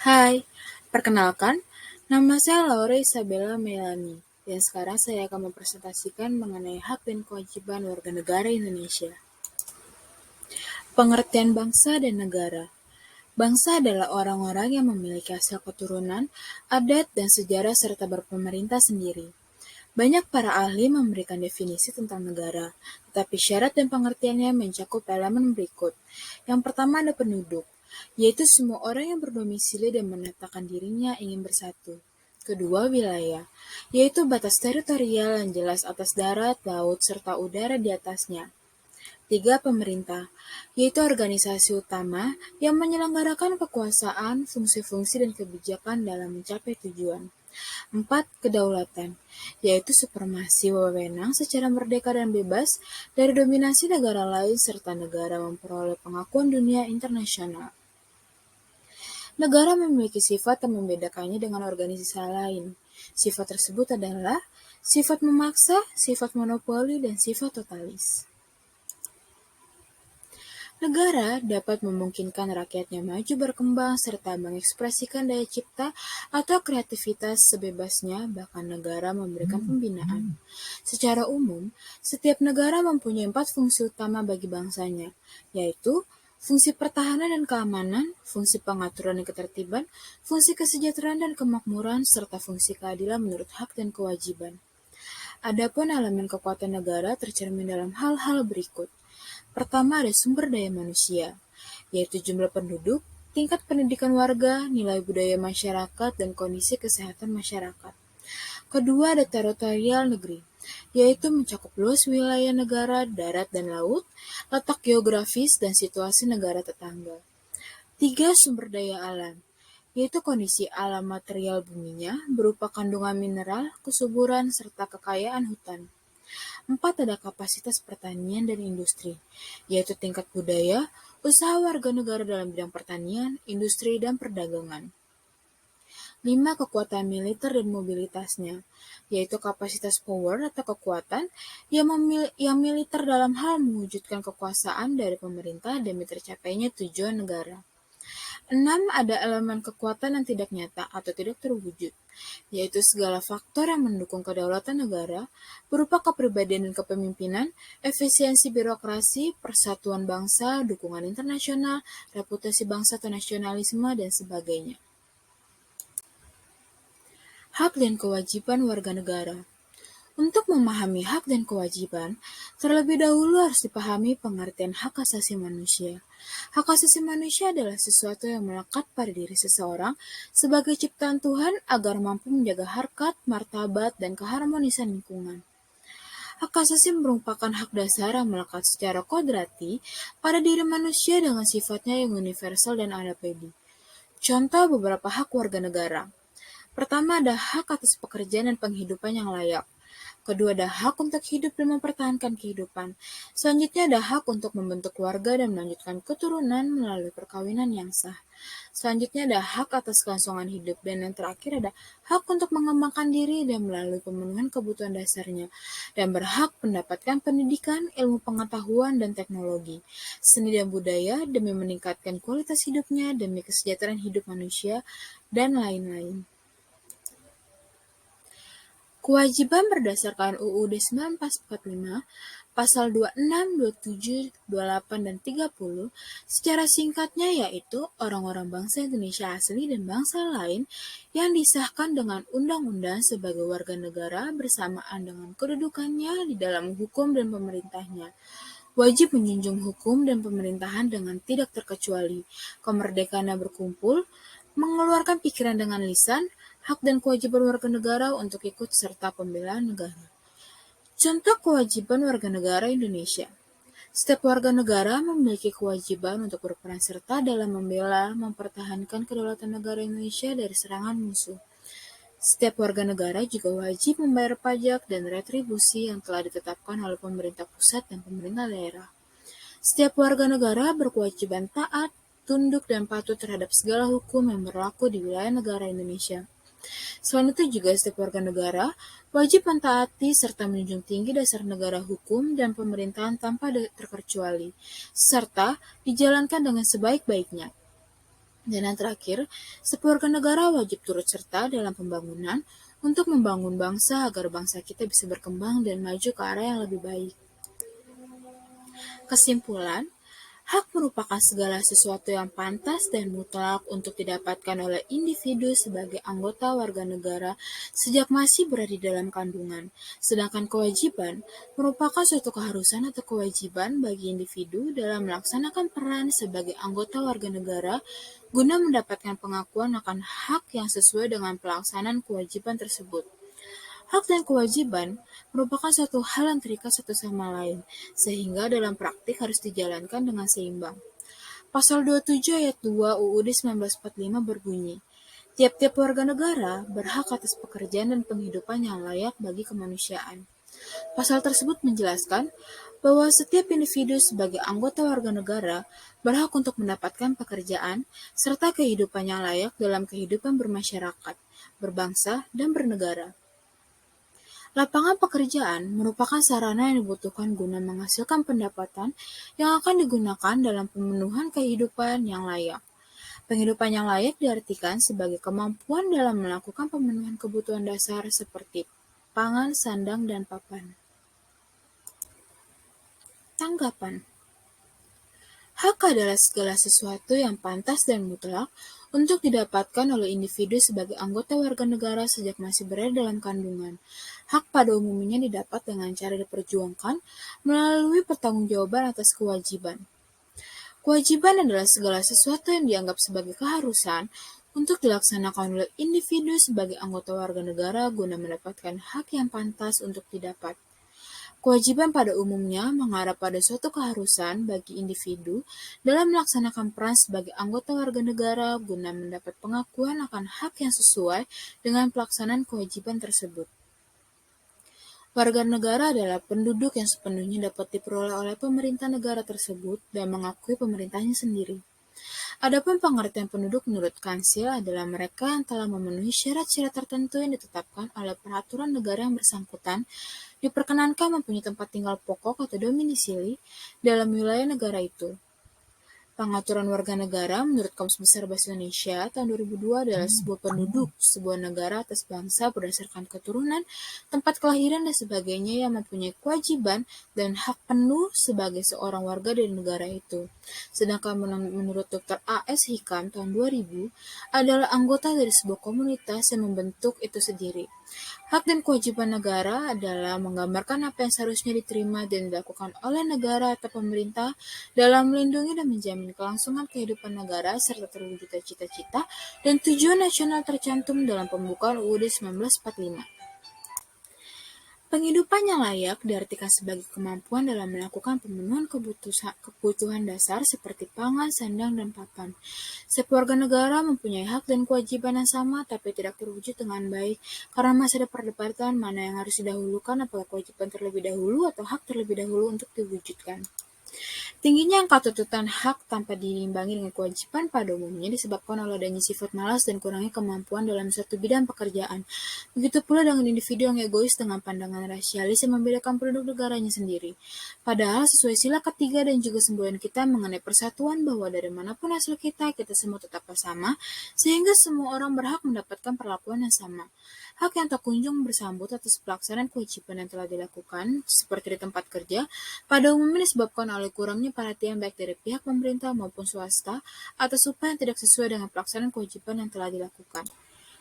Hai, perkenalkan, nama saya Laura Isabella Melani, dan sekarang saya akan mempresentasikan mengenai hak dan kewajiban warga negara Indonesia. Pengertian bangsa dan negara. Bangsa adalah orang-orang yang memiliki asal keturunan, adat, dan sejarah serta berpemerintah sendiri. Banyak para ahli memberikan definisi tentang negara, tetapi syarat dan pengertiannya mencakup elemen berikut. Yang pertama ada penduduk, yaitu semua orang yang berdomisili dan menetapkan dirinya ingin bersatu. Kedua, wilayah, yaitu batas teritorial yang jelas atas darat, laut, serta udara di atasnya. Tiga, pemerintah, yaitu organisasi utama yang menyelenggarakan kekuasaan, fungsi-fungsi, dan kebijakan dalam mencapai tujuan. Empat, kedaulatan, yaitu supremasi wewenang secara merdeka dan bebas dari dominasi negara lain serta negara memperoleh pengakuan dunia internasional. Negara memiliki sifat yang membedakannya dengan organisasi lain. Sifat tersebut adalah sifat memaksa, sifat monopoli, dan sifat totalis. Negara dapat memungkinkan rakyatnya maju berkembang serta mengekspresikan daya cipta atau kreativitas sebebasnya, bahkan negara memberikan pembinaan. Secara umum, setiap negara mempunyai 4 fungsi utama bagi bangsanya, yaitu fungsi pertahanan dan keamanan, fungsi pengaturan dan ketertiban, fungsi kesejahteraan dan kemakmuran, serta fungsi keadilan menurut hak dan kewajiban. Adapun elemen kekuatan negara tercermin dalam hal-hal berikut. Pertama ada sumber daya manusia, yaitu jumlah penduduk, tingkat pendidikan warga, nilai budaya masyarakat, dan kondisi kesehatan masyarakat. Kedua ada teritorial negeri, yaitu mencakup luas wilayah negara, darat dan laut, letak geografis, dan situasi negara tetangga. Tiga, sumber daya alam, yaitu kondisi alam material buminya berupa kandungan mineral, kesuburan, serta kekayaan hutan. Empat, ada kapasitas pertanian dan industri, yaitu tingkat budaya, usaha warga negara dalam bidang pertanian, industri, dan perdagangan. 5. Kekuatan militer dan mobilitasnya, yaitu kapasitas power atau kekuatan yang militer dalam hal mewujudkan kekuasaan dari pemerintah demi tercapainya tujuan negara. 6. Ada elemen kekuatan yang tidak nyata atau tidak terwujud, yaitu segala faktor yang mendukung kedaulatan negara, berupa kepribadian dan kepemimpinan, efisiensi birokrasi, persatuan bangsa, dukungan internasional, reputasi bangsa atau nasionalisme, dan sebagainya. Hak dan kewajiban warga negara. Untuk memahami hak dan kewajiban, terlebih dahulu harus dipahami pengertian hak asasi manusia. Hak asasi manusia adalah sesuatu yang melekat pada diri seseorang sebagai ciptaan Tuhan agar mampu menjaga harkat, martabat, dan keharmonisan lingkungan. Hak asasi merupakan hak dasar yang melekat secara kodrati pada diri manusia dengan sifatnya yang universal dan adaptable. Contoh beberapa hak warga negara. Pertama ada hak atas pekerjaan dan penghidupan yang layak. Kedua ada hak untuk hidup dan mempertahankan kehidupan. Selanjutnya ada hak untuk membentuk keluarga dan melanjutkan keturunan melalui perkawinan yang sah. Selanjutnya ada hak atas kelangsungan hidup. Dan yang terakhir ada hak untuk mengembangkan diri dan melalui pemenuhan kebutuhan dasarnya. Dan berhak mendapatkan pendidikan, ilmu pengetahuan, dan teknologi, seni dan budaya demi meningkatkan kualitas hidupnya, demi kesejahteraan hidup manusia, dan lain-lain. Kewajiban berdasarkan UUD 1945, Pasal 26, 27, 28, dan 30, secara singkatnya yaitu orang-orang bangsa Indonesia asli dan bangsa lain yang disahkan dengan undang-undang sebagai warga negara bersamaan dengan kedudukannya di dalam hukum dan pemerintahnya. Wajib menjunjung hukum dan pemerintahan dengan tidak terkecuali, kemerdekaannya berkumpul, mengeluarkan pikiran dengan lisan, hak dan kewajiban warga negara untuk ikut serta pembelaan negara. Contoh kewajiban warga negara Indonesia. Setiap warga negara memiliki kewajiban untuk berperan serta dalam membela, mempertahankan kedaulatan negara Indonesia dari serangan musuh. Setiap warga negara juga wajib membayar pajak dan retribusi yang telah ditetapkan oleh pemerintah pusat dan pemerintah daerah. Setiap warga negara berkewajiban taat, tunduk, dan patuh terhadap segala hukum yang berlaku di wilayah negara Indonesia. Selain itu juga setiap warga negara wajib mentaati serta menjunjung tinggi dasar negara hukum dan pemerintahan tanpa terkecuali, serta dijalankan dengan sebaik-baiknya. Dan yang terakhir, setiap warga negara wajib turut serta dalam pembangunan untuk membangun bangsa agar bangsa kita bisa berkembang dan maju ke arah yang lebih baik. Kesimpulan, hak merupakan segala sesuatu yang pantas dan mutlak untuk didapatkan oleh individu sebagai anggota warga negara sejak masih berada di dalam kandungan. Sedangkan kewajiban merupakan suatu keharusan atau kewajiban bagi individu dalam melaksanakan peran sebagai anggota warga negara guna mendapatkan pengakuan akan hak yang sesuai dengan pelaksanaan kewajiban tersebut. Hak dan kewajiban merupakan suatu hal yang terikat satu sama lain, sehingga dalam praktik harus dijalankan dengan seimbang. Pasal 27 ayat 2 UUD 1945 berbunyi, tiap-tiap warga negara berhak atas pekerjaan dan penghidupan yang layak bagi kemanusiaan. Pasal tersebut menjelaskan bahwa setiap individu sebagai anggota warga negara berhak untuk mendapatkan pekerjaan serta kehidupan yang layak dalam kehidupan bermasyarakat, berbangsa, dan bernegara. Lapangan pekerjaan merupakan sarana yang dibutuhkan guna menghasilkan pendapatan yang akan digunakan dalam pemenuhan kehidupan yang layak. Penghidupan yang layak diartikan sebagai kemampuan dalam melakukan pemenuhan kebutuhan dasar seperti pangan, sandang, dan papan. Tanggapan: hak adalah segala sesuatu yang pantas dan mutlak untuk didapatkan oleh individu sebagai anggota warga negara sejak masih berada dalam kandungan. Hak pada umumnya didapat dengan cara diperjuangkan melalui pertanggungjawaban atas kewajiban. Kewajiban adalah segala sesuatu yang dianggap sebagai keharusan untuk dilaksanakan oleh individu sebagai anggota warga negara guna mendapatkan hak yang pantas untuk didapat. Kewajiban pada umumnya mengarah pada suatu keharusan bagi individu dalam melaksanakan peran sebagai anggota warga negara guna mendapat pengakuan akan hak yang sesuai dengan pelaksanaan kewajiban tersebut. Warga negara adalah penduduk yang sepenuhnya dapat diperoleh oleh pemerintah negara tersebut dan mengakui pemerintahnya sendiri. Adapun pengertian penduduk menurut Kansil adalah mereka yang telah memenuhi syarat-syarat tertentu yang ditetapkan oleh peraturan negara yang bersangkutan, diperkenankan mempunyai tempat tinggal pokok atau domisili dalam wilayah negara itu. Pengaturan warga negara menurut Kamus Besar Bahasa Indonesia tahun 2002 adalah sebuah penduduk sebuah negara atas bangsa berdasarkan keturunan, tempat kelahiran, dan sebagainya yang mempunyai kewajiban dan hak penuh sebagai seorang warga dari negara itu. Sedangkan menurut Dr. A.S. Hikam tahun 2000 adalah anggota dari sebuah komunitas yang membentuk itu sendiri. Hak dan kewajiban negara adalah menggambarkan apa yang seharusnya diterima dan dilakukan oleh negara atau pemerintah dalam melindungi dan menjamin kelangsungan kehidupan negara serta terwujudnya cita-cita dan tujuan nasional tercantum dalam pembukaan UUD 1945. Penghidupan yang layak diartikan sebagai kemampuan dalam melakukan pemenuhan kebutuhan dasar seperti pangan, sandang, dan papan. Setiap warga negara mempunyai hak dan kewajiban yang sama tapi tidak terwujud dengan baik karena masih ada perdebatan mana yang harus didahulukan, apakah kewajiban terlebih dahulu atau hak terlebih dahulu untuk diwujudkan. Tingginya angka tuntutan hak tanpa diimbangi dengan kewajiban pada umumnya disebabkan oleh adanya sifat malas dan kurangnya kemampuan dalam suatu bidang pekerjaan. Begitu pula dengan individu yang egois dengan pandangan rasialis yang membedakan penduduk negaranya sendiri. Padahal sesuai sila ketiga dan juga semboyan kita mengenai persatuan bahwa dari manapun asal kita semua tetap bersama, sehingga semua orang berhak mendapatkan perlakuan yang sama. Hak yang tak kunjung bersambut atas pelaksanaan kewajiban yang telah dilakukan, seperti di tempat kerja, pada umumnya disebabkan oleh kurangnya perhatian baik dari pihak pemerintah maupun swasta atas upaya yang tidak sesuai dengan pelaksanaan kewajiban yang telah dilakukan.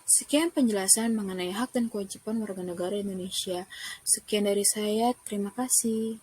Sekian penjelasan mengenai hak dan kewajiban warga negara Indonesia. Sekian dari saya, terima kasih.